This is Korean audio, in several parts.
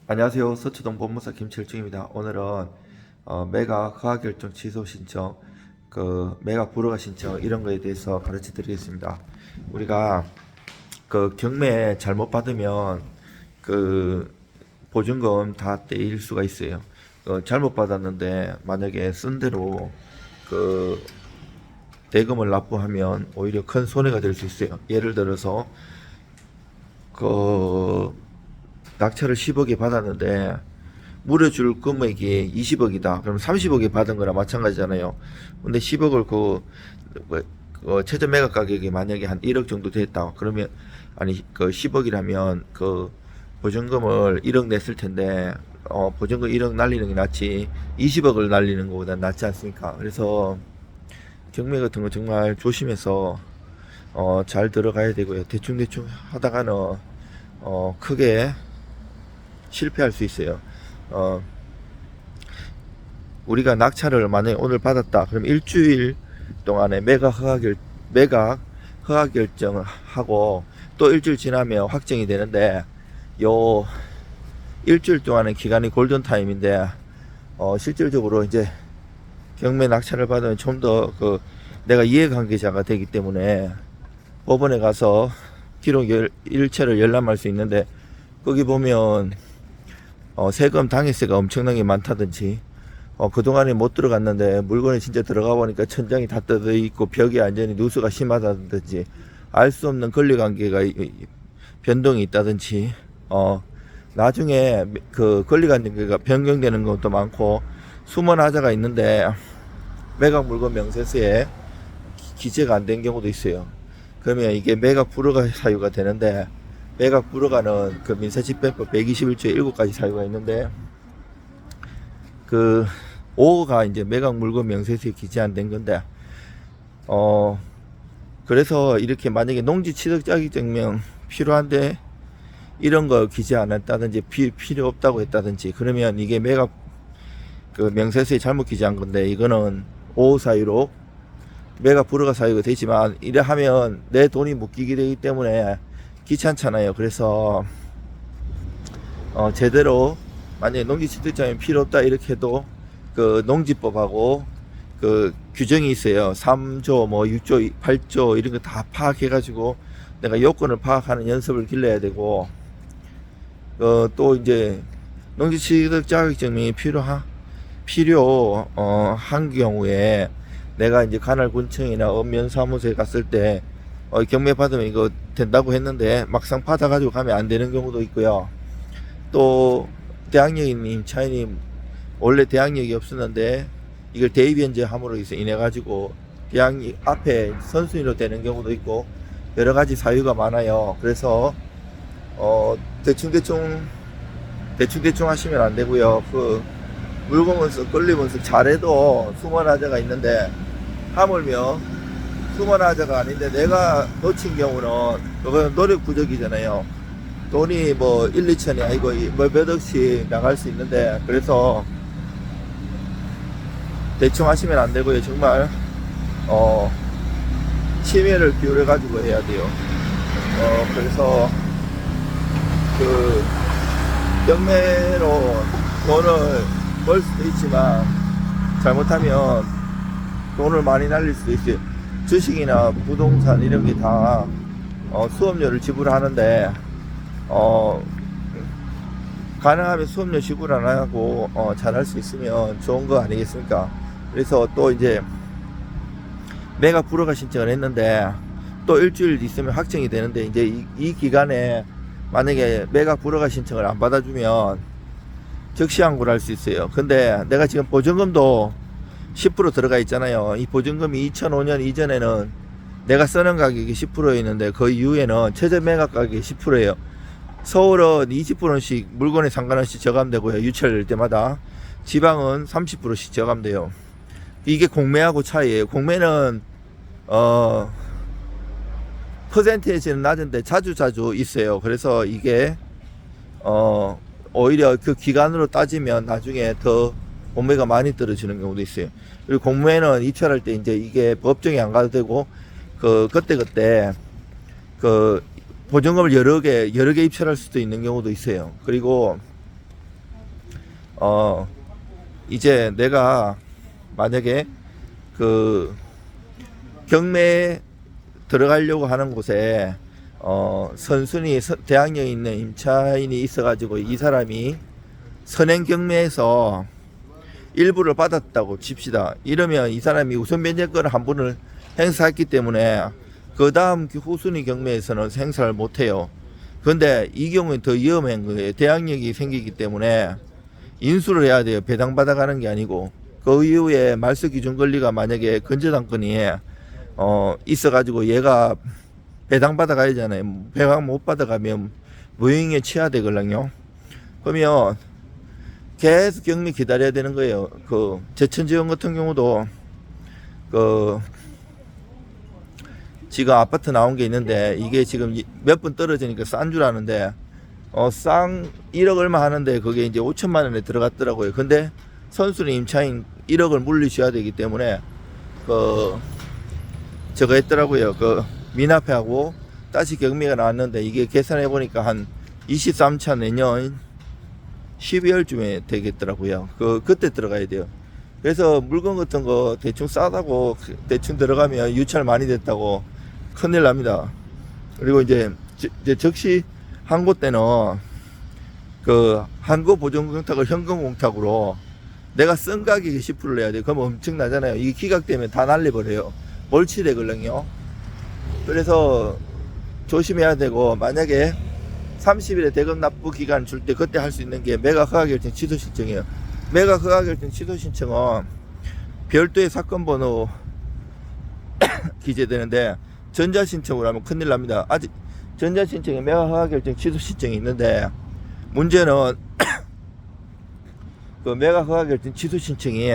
안녕하세요. 서초동 법무사 김철중입니다. 오늘은 매각 허가결정 취소 신청, 매각 불허가 신청 이런 거에 대해서 가르쳐 드리겠습니다. 우리가 경매 잘못 받으면 보증금 다 떼일 수가 있어요. 잘못 받았는데 만약에 쓴 대로 대금을 납부하면 오히려 큰 손해가 될 수 있어요. 예를 들어서 낙찰을 10억에 받았는데 물어줄 금액이 20억이다. 그럼 30억에 받은 거나 마찬가지잖아요. 근데 10억을 최저 매각 가격이 만약에 한 1억 정도 됐다. 그러면 10억이라면 보증금을 1억 냈을 텐데 보증금 1억 날리는 게 낫지 20억을 날리는 것보다 낫지 않습니까? 그래서 경매 같은 거 정말 조심해서 잘 들어가야 되고요. 대충 하다가는 크게 실패할 수 있어요. 우리가 낙찰을 만약에 오늘 받았다. 그럼 일주일 동안에 매각 허가 결정을 하고 또 일주일 지나면 확정이 되는데 요 일주일 동안의 기간이 골든 타임인데 실질적으로 이제 경매 낙찰을 받으면 좀 더 내가 이해관계자가 되기 때문에 법원에 가서 기록 일체를 열람할 수 있는데 거기 보면 세금 당해세가 엄청나게 많다든지 그동안에 못 들어갔는데 물건이 진짜 들어가 보니까 천장이 다 뜯어 있고 벽에 완전히 누수가 심하다든지 알 수 없는 권리관계가 변동이 있다든지 나중에 권리관계가 변경되는 것도 많고 숨은 하자가 있는데 매각 물건 명세서에 기재가 안 된 경우도 있어요. 그러면 이게 매각 불허가 사유가 되는데 매각 불허가는 민사집행법 121조에 7가지 사유가 있는데 5호가 이제 매각 물건 명세서에 기재 안 된 건데 그래서 이렇게 만약에 농지 취득 자격증명 필요한데 이런 거 기재 안 했다든지 필요 없다고 했다든지 그러면 이게 매각 명세서에 잘못 기재한 건데 이거는 5호 사유로 매각 불허가 사유가 되지만 이래 하면 내 돈이 묶이게 되기 때문에 귀찮잖아요. 그래서 제대로 만약에 농지 취득장이 필요 없다 이렇게 해도 농지법하고 규정이 있어요. 3조 6조 8조 이런 거 다 파악해 가지고 내가 요건을 파악하는 연습을 길러야 되고 또 이제 농지 취득 자격증이 필요한 경우에 내가 이제 관할군청이나 읍면사무소에 갔을 때 경매 받으면 이거 된다고 했는데 막상 받아가지고 가면 안 되는 경우도 있고요. 또 대항력님 차이님 원래 대항력이 없었는데 이걸 대입변제 함으로 인해 가지고 대항력 앞에 선순위로 되는 경우도 있고 여러 가지 사유가 많아요. 그래서 대충 하시면 안 되고요. 물건 분석, 권리 분석 잘해도 숨은 하자가 있는데 하물며 숨은 하자가 아닌데 내가 놓친 경우는 그건 노력 부족이잖아요. 돈이 1, 2천이 아니고 몇 억씩 나갈 수 있는데 그래서 대충 하시면 안 되고요. 정말 심혈을 기울여 가지고 해야 돼요. 그래서 경매로 돈을 벌 수도 있지만 잘못하면 돈을 많이 날릴 수도 있어요. 주식이나 부동산 이런 게 다 수업료를 지불하는데 가능하면 수업료 지불 안 하고 잘할 수 있으면 좋은 거 아니겠습니까? 그래서 또 이제 매각 불허가 신청을 했는데 또 일주일 있으면 확정이 되는데 이제 이 기간에 만약에 매각 불허가 신청을 안 받아주면 적시항고를 할 수 있어요. 근데 내가 지금 보증금도 10% 들어가 있잖아요. 이 보증금이 2005년 이전에는 내가 쓰는 가격이 10%였는데 그 이후에는 최저 매각 가격이 10%예요. 서울은 20%씩 물건에 상관없이 저감되고요. 유찰될 때마다. 지방은 30%씩 저감돼요. 이게 공매하고 차이예요. 공매는 퍼센테이지는 낮은데 자주 있어요. 그래서 이게 오히려 그 기간으로 따지면 나중에 더 공매가 많이 떨어지는 경우도 있어요. 그리고 공매는 입찰할 때 이제 이게 법정에 안 가도 되고 그때 보증금을 여러 개 입찰할 수도 있는 경우도 있어요. 그리고 이제 내가 만약에 그 경매에 들어가려고 하는 곳에 선순위 대학령에 있는 임차인이 있어가지고 이 사람이 선행 경매에서 일부를 받았다고 칩시다. 이러면 이 사람이 우선 면제권을 한 분을 행사했기 때문에 그 다음 후순위 경매에서는 행사를 못해요. 그런데 이 경우는 더 위험한 거예요. 대항력이 생기기 때문에 인수를 해야 돼요. 배당받아 가는 게 아니고. 그 이후에 말소 기준 권리가 만약에 건재당권이 있어가지고 얘가 배당받아 가야 되잖아요. 배당 못 받아가면 무효행위에 취하되거든요. 그러면 계속 경매 기다려야 되는 거예요. 그 제천지원 같은 경우도 그 지금 아파트 나온 게 있는데 이게 지금 몇 분 떨어지니까 싼 줄 아는데 쌍 1억 얼마 하는데 그게 이제 5천만 원에 들어갔더라고요. 근데 선순위 임차인 1억을 물리셔야 되기 때문에 그 저거 했더라고요. 그 미납하고 다시 경매가 나왔는데 이게 계산해 보니까 한 23차 내년 12월쯤에 되겠더라고요. 그때 들어가야 돼요. 그래서 물건 같은 거 대충 싸다고 대충 들어가면 유찰 많이 됐다고 큰일 납니다. 그리고 이제 적시 항고 때는 그 항고 보존 공탁을 현금 공탁으로 내가 쓴 가격에 10%를 내야 돼요. 그럼 엄청나잖아요. 이게 기각되면 다 날려버려요. 몰치되거든요. 그래서 조심해야 되고, 만약에 30일에 대금 납부 기간 줄 때 그때 할 수 있는 게 매각 허가 결정 취소 신청이에요. 매각 허가 결정 취소 신청은 별도의 사건 번호 기재되는데 전자 신청으로 하면 큰일 납니다. 아직 전자 신청에 매각 허가 결정 취소 신청이 있는데 문제는 그 매각 허가 결정 취소 신청이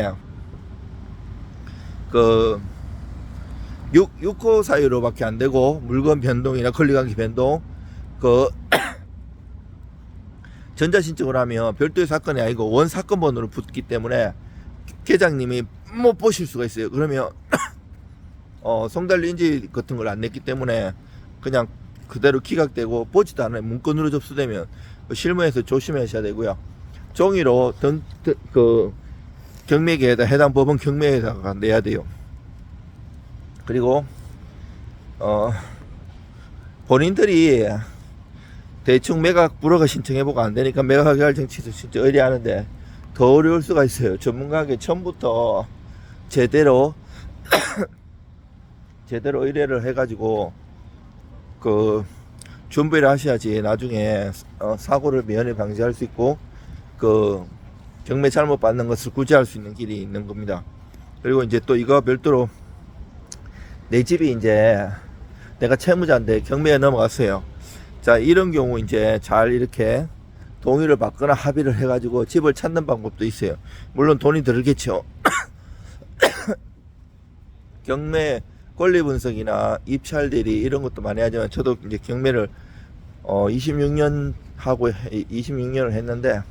그 6호 사유로밖에 안 되고, 물건 변동이나 권리관계 변동 그 전자신청을 하면 별도의 사건이 아니고 원 사건 번호로 붙기 때문에 계장님이 못 보실 수가 있어요. 그러면 송달료 인지 같은 걸 안 냈기 때문에 그냥 그대로 기각되고 보지도 않아요. 문건으로 접수되면 실무에서 조심하셔야 되고요. 종이로 그 경매계에다 해당 법원 경매에다가 내야 돼요. 그리고 본인들이 대충 매각 불허가 신청해보고 안 되니까 매각 결정 취소 신청 의뢰하는데 더 어려울 수가 있어요. 전문가에게 처음부터 제대로 의뢰를 해가지고 그 준비를 하셔야지 나중에 사고를 미연에 방지할 수 있고 그 경매 잘못 받는 것을 구제할 수 있는 길이 있는 겁니다. 그리고 이제 또 이거 별도로 내 집이 이제 내가 채무자인데 경매에 넘어갔어요. 자, 이런 경우 이제 잘 이렇게 동의를 받거나 합의를 해가지고 집을 찾는 방법도 있어요. 물론 돈이 들겠죠. 경매 권리 분석이나 입찰 대리 이런 것도 많이 하지만 저도 이제 경매를 26년을 했는데